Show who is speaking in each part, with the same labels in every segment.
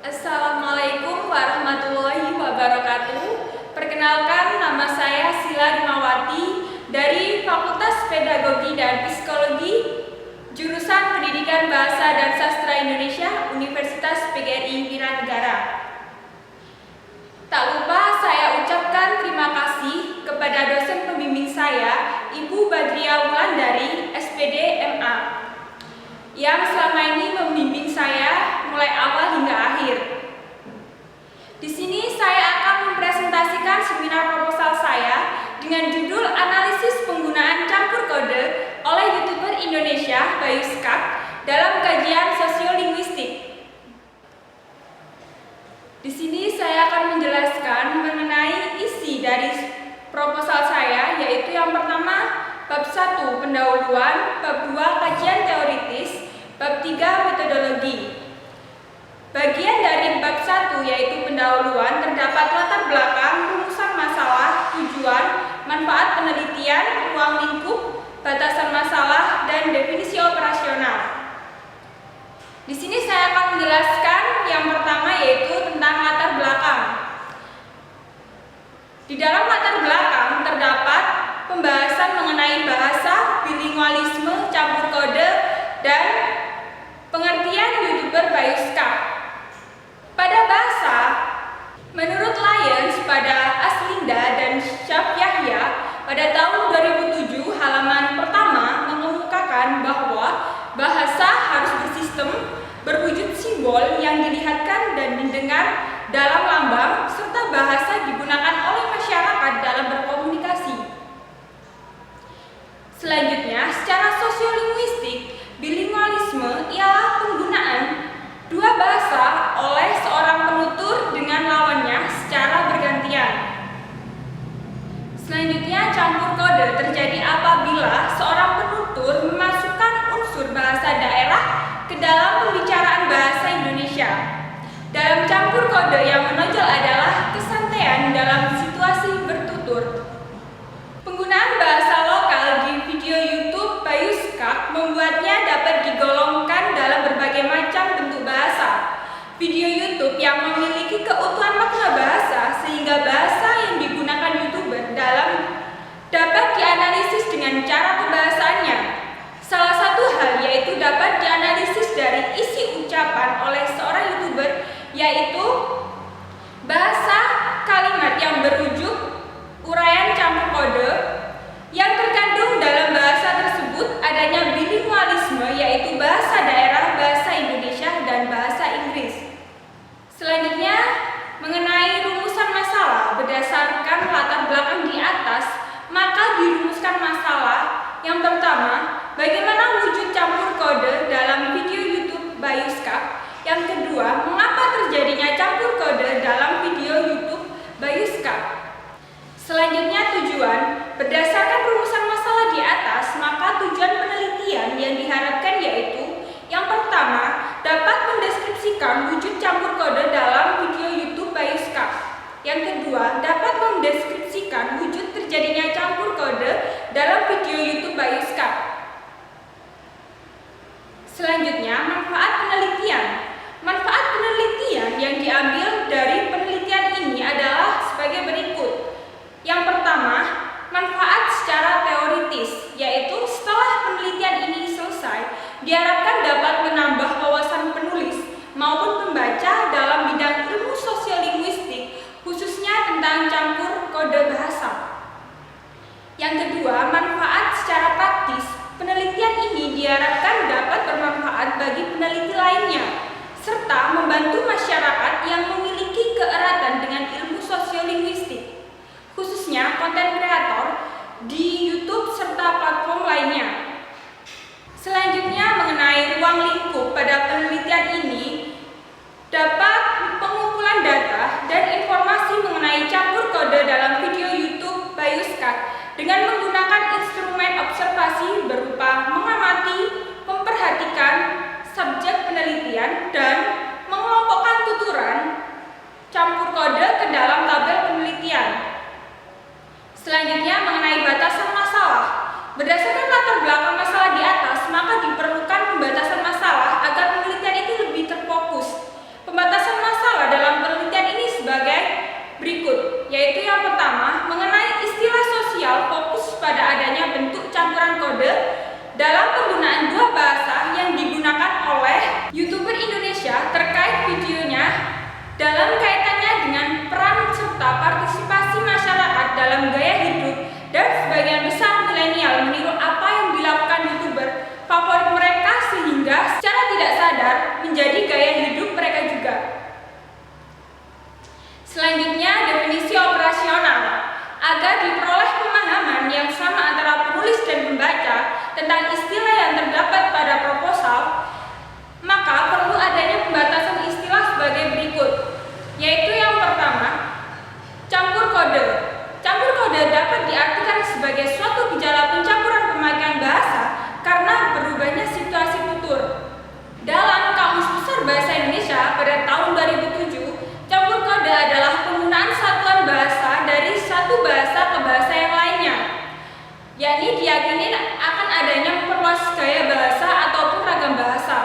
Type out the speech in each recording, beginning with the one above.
Speaker 1: Assalamualaikum warahmatullahi wabarakatuh. Perkenalkan, nama saya Sila Dimawati dari Fakultas Pedagogi dan Psikologi, jurusan Pendidikan Bahasa dan Sastra Indonesia, Universitas PGRI Wiranegara. Tak lupa saya ucapkan terima kasih kepada dosen pembimbing saya, Ibu Badria Wulandari, SPD MA, yang selama ini membimbing saya mulai awal hingga akhir. Di sini saya akan mempresentasikan seminar proposal saya dengan judul Analisis Penggunaan Campur Kode oleh YouTuber Indonesia Bayu Skak dalam kajian sosiolinguistik. Di sini saya akan menjelaskan mengenai isi dari proposal saya, yaitu yang pertama bab 1 pendahuluan, bab 2 kajian teoritis, bab 3 metodologi. Bagian dari bab 1 yaitu pendahuluan terdapat latar belakang, rumusan masalah, tujuan, manfaat penelitian, ruang lingkup, batasan masalah, dan definisi operasional. Di sini saya akan menjelaskan yang pertama yaitu tentang latar belakang. Di dalam latar belakang terdapat pembahasan mengenai bahasa, bilingualisme, campur kode, dan pengertian YouTuber Bayu Skak. Pada bahasa, menurut Lyons pada Aslinda dan Syaf Yahya pada tahun 2007 halaman pertama mengemukakan bahwa bahasa harus bersistem, berwujud simbol yang dilihatkan dan didengar dalam lambang, serta bahasa digunakan oleh masyarakat dalam berkomunikasi. Selanjutnya, secara sosiolinguistik, bilingualisme ialah penggunaan dua bahasa oleh seorang penutur dengan lawannya secara bergantian. Selanjutnya, campur kode terjadi apabila seorang penutur memasukkan unsur bahasa daerah ke dalam pembicaraan bahasa Indonesia. Dalam campur kode yang menonjol adalah kesantaian dalam situasi bertutur. Penggunaan bahasa lokal di video YouTube Bayu Skak membuatnya dapat digolongkan dalam berbagai macam bentuk bahasa. Video YouTube yang memiliki keutuhan makna bahasa sehingga bahasa yang digunakan YouTuber dapat dianalisis dengan cara kebahasaannya. Salah satu hal yaitu dapat dianalisis dari isi ucapan oleh seorang YouTuber, yaitu bahasa kalimat yang berujuk uraian campur kode yang terkandung dalam bahasa tersebut adanya bilingualisme, yaitu bahasa daerah, bahasa Indonesia, dan bahasa Inggris. Selanjutnya, mengenai rumusan masalah berdasarkan latar belakang di atas, maka dirumuskan masalah yang pertama, bagaimana wujud campur kode dalam video YouTube Bayu Skak. Yang kedua, mengapa terjadinya campur kode dalam video YouTube Bayu Skak. Selanjutnya, tujuan. Berdasarkan rumusan masalah di atas, maka tujuan penelitian yang diharapkan yaitu yang pertama, dapat mendeskripsikan wujud campur kode dalam video YouTube Bayu Skak. Yang kedua, dapat mendeskripsikan wujud terjadinya campur kode dalam video YouTube Bayu Skak. Selanjutnya, manfaat penelitian. Manfaat penelitian yang diambil dari penelitian ini adalah sebagai berikut. Yang pertama, manfaat secara teoritis, yaitu setelah penelitian ini selesai, diharapkan dapat menambah wawasan penulis maupun pembaca dalam bidang ilmu sosiolinguistik, khususnya tentang campur kode bahasa. Yang kedua, manfaat secara praktis. Penelitian ini diharapkan dapat bermanfaat bagi peneliti lainnya, serta membantu masyarakat yang memiliki keeratan dengan ilmu sosiolinguistik, khususnya konten kreator di YouTube serta platform lainnya. Selanjutnya, mengenai ruang lingkup pada penelitian ini, dapat pengumpulan data dan informasi mengenai campur kode dalam video YouTube Bayu Skak dengan menggunakan instrumen observasi berupa mengamati, memperhatikan subjek penelitian, tentang istilah yang terdapat pada proposal, maka perlu adanya pembatasan istilah sebagai berikut, yaitu yang pertama, campur kode. Campur kode dapat diartikan sebagai suatu gejala pencampuran pemakaian bahasa karena berubahnya situasi tutur. Dalam Kamus Besar Bahasa Indonesia pada tahun 2007, campur kode adalah penggunaan satuan bahasa dari satu bahasa ke bahasa yang lainnya, yakni diyakini akan adanya memperluas gaya bahasa ataupun ragam bahasa.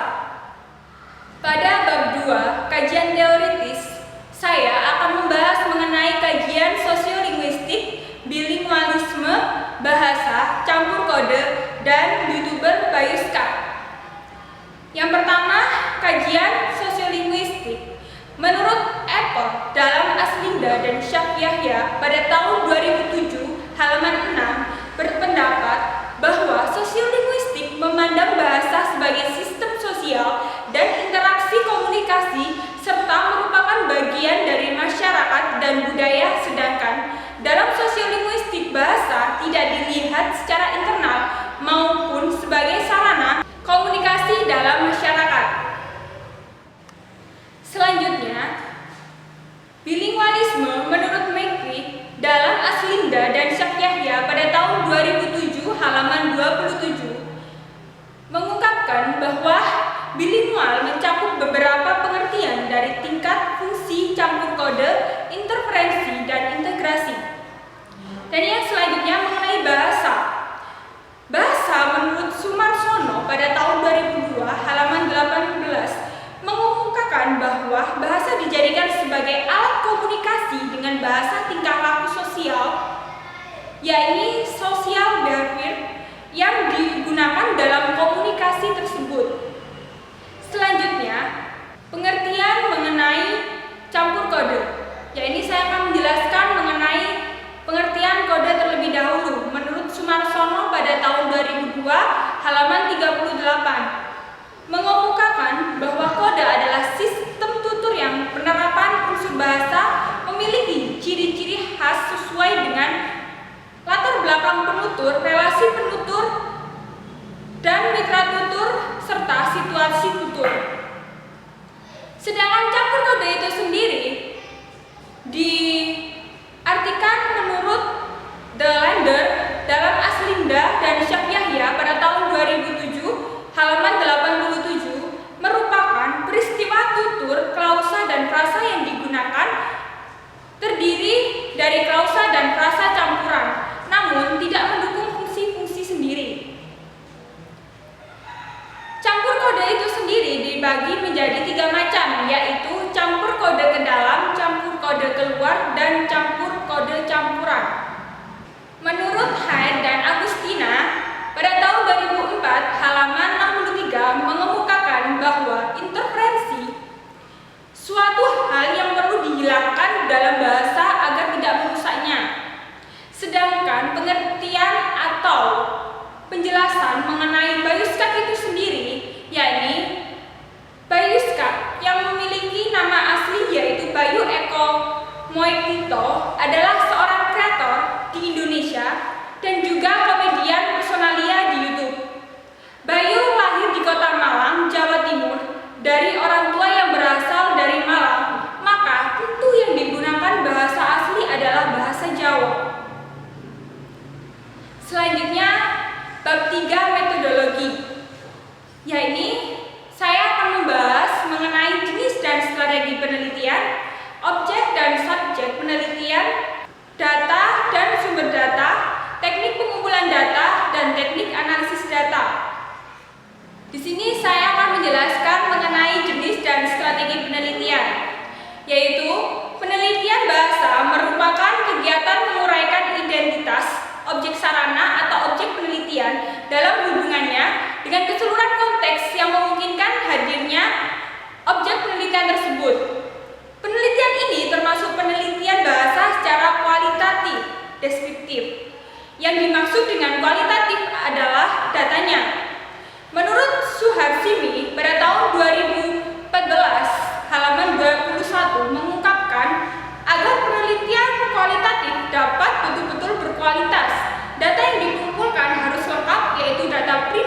Speaker 1: Pada bab 2, kajian teoritis, saya akan membahas mengenai kajian sosiolinguistik, bilingualisme, bahasa, campur kode, dan YouTuber Bayuska. Yang pertama, kajian sosiolinguistik. Menurut Apple dalam Aslinda dan Syaf Yahya pada tahun 2007 halaman 6 berpendapat bahwa sosiolinguistik memandang bahasa sebagai sistem sosial dan interaksi komunikasi serta merupakan bagian dari masyarakat dan budaya, sedangkan dalam sosiolinguistik bahasa tidak dilihat secara internal maupun sebagai sarana komunikasi dalam masyarakat. Selanjutnya, bilingualisme menurut McCree dalam Aslinda dan Syaf Yahya pada tahun 2007 halaman 27 mengungkapkan bahwa bilingual mencakup beberapa pengertian dari tingkat fungsi campur kode, interferensi, dan integrasi. Dan yang selanjutnya mengenai bahasa. Bahasa menurut Sumarsono pada tahun 2002 halaman 18 mengumumkakan bahwa bahasa dijadikan sebagai alat komunikasi dengan bahasa tingkah laku sosial, yakni social behavior yang digunakan dalam komunikasi tersebut. Selanjutnya, pengertian mengenai campur kode. Yakni saya akan menjelaskan mengenai pengertian kode terlebih dahulu menurut Sumarsono pada tahun 2002 halaman 38 mengemukakan bahwa kode adalah sistem tutur yang penerapan unsur bahasa memiliki ciri-ciri khas sesuai dengan latar belakang penutur, relasi penutur, dan mitra tutur serta situasi tutur. Sedangkan campur kode itu sendiri diartikan menurut The Lander dalam Aslinda dan Syaf Yahya pada tahun 2007 halaman 87 merupakan peristiwa tutur, klausa, dan frasa yang digunakan terdiri dari klausa dan frasa campuran, namun tidak mendukung fungsi-fungsi sendiri. Campur kode itu sendiri dibagi menjadi 3 macam, yaitu campur kode ke dalam, campur kode keluar, dan campur kode campuran. Menurut Hyde dan Agustina, pada tahun 2004 halaman 63 mengemukakan bahwa interferensi suatu hal yang perlu dihilangkan dalam bahasa agar tidak merusaknya. Sedangkan pengertian atau penjelasan mengenai Bayuska itu sendiri, yakni Bayuska yang memiliki nama asli yaitu Bayu Eko Moekito adalah seorang kreator di Indonesia dan juga komedian personalia di YouTube. Bayu lahir di Kota Malang, Jawa Timur, dari orang tua yang berasal dari Malang, maka tentu yang digunakan bahasa asli adalah bahasa Jawa. Selanjutnya, bab 3 metodologi, yakni saya akan membahas mengenai jenis dan strategi penelitian, objek dan subjek penelitian, data dan sumber data, teknik pengumpulan data, dan teknik analisis data. Di sini saya akan menjelaskan mengenai jenis dan strategi penelitian, yaitu penelitian bahasa merupakan kegiatan menguraikan identitas objek sarana atau objek penelitian dalam hubungannya dengan keseluruhan konteks yang memungkinkan hadirnya objek penelitian tersebut. Penelitian ini termasuk penelitian bahasa secara kualitatif, deskriptif. Yang dimaksud dengan kualitatif adalah datanya. Menurut Suharsimi pada tahun 2014 halaman 21 mengungkapkan agar penelitian dapat betul-betul berkualitas. Data yang dikumpulkan harus lengkap, yaitu data primer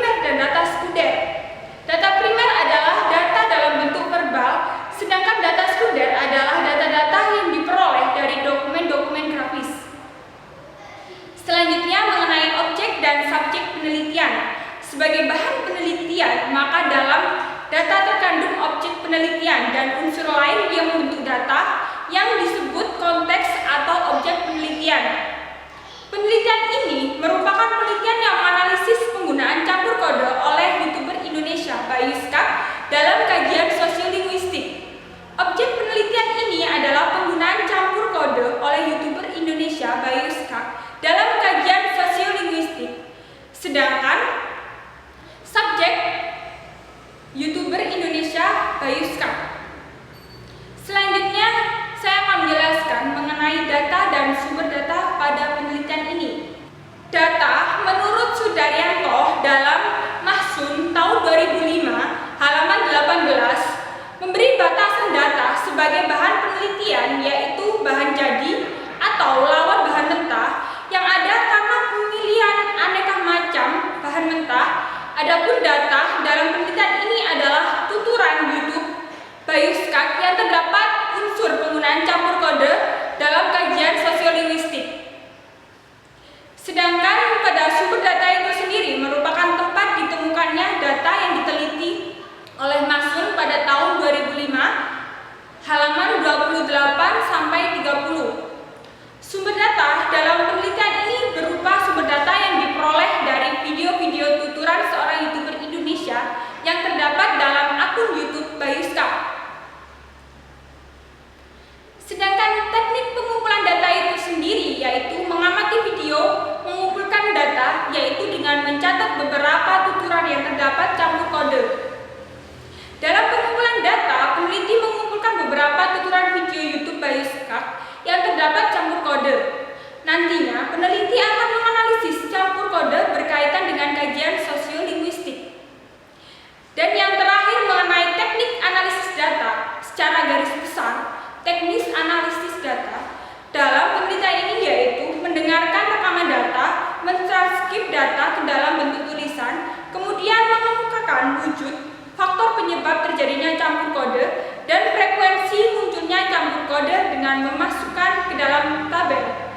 Speaker 1: sebagai bahan penelitian, maka dalam data terkandung objek penelitian dan unsur lain yang membentuk data yang disebut konteks atau objek penelitian. Penelitian ini merupakan penelitian yang menganalisis penggunaan campur kode oleh YouTuber Indonesia Bayuska dalam kajian sosiolinguistik. Objek penelitian ini adalah penggunaan campur kode oleh YouTuber Indonesia Bayuska dalam kajian sosiolinguistik. Sedangkan subjek YouTuber Indonesia Bayuska. Selanjutnya, saya akan menjelaskan mengenai data dan sumber data pada penelitian ini. Data menurut Sudaryanto dalam Mahsun tahun 2005 halaman 18 memberi batasan data sebagai bahan penelitian, yaitu bahan jadi atau lawan bahan mentah yang ada karena pemilihan aneka macam bahan mentah. Adapun data dalam penelitian ini adalah tuturan YouTube Bayuska yang terdapat unsur penggunaan campur kode dalam kajian sosiolinguistik. Sedangkan pada sumber data itu sendiri merupakan tempat ditemukannya data yang diteliti oleh Mahsun pada tahun 2005 halaman 28 sampai 30. Sumber data dalam penelitian ini berupa sumber data yang diperoleh dari video-video tuturan seorang YouTuber Indonesia yang terdapat dalam akun YouTube Bayuska. Sedangkan teknik pengumpulan data itu sendiri yaitu mengamati video, mengumpulkan data yaitu dengan mencatat beberapa tuturan yang terdapat campur kode. Dalam pengumpulan data, peneliti mengumpulkan beberapa tuturan video YouTube Bayuska yang terdapat campur kode. Nantinya, peneliti akan menganalisis campur kode berkaitan dengan kajian sosiolinguistik. Dan yang terakhir mengenai teknik analisis data secara garis besar. Teknis analisis data dalam penelitian ini yaitu mendengarkan rekaman data, mentranskrip data ke dalam bentuk tulisan, kemudian mengemukakan wujud, faktor penyebab terjadinya campur kode, dan frekuensi munculnya campur kode dengan memasukkan ke dalam tabel.